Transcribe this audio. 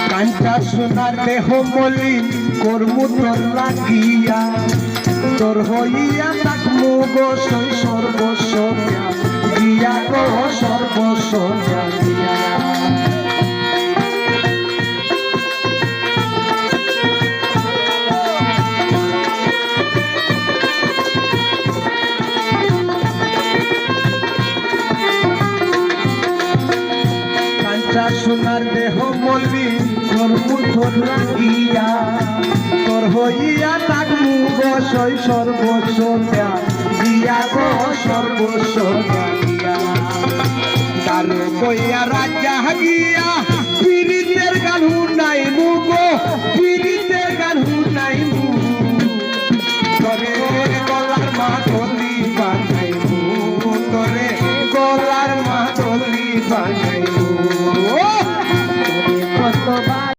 কাঞ্চা সোনার দেহ মলিন কর্মু তোর লাগিয়া তোর হইয়া থাকমু গো সর্বস্ব দিয়া গো সর্বস্ব দিয়া সোনার দেহ মলিন কর্মু তোর লাগিয়া তোর হইয়া থাকমু গো সর্বস্ব দিয়া গো সর্বস্ব দিয়া তার কইয়া রাজা গিয়া পীড়িতের গান নাই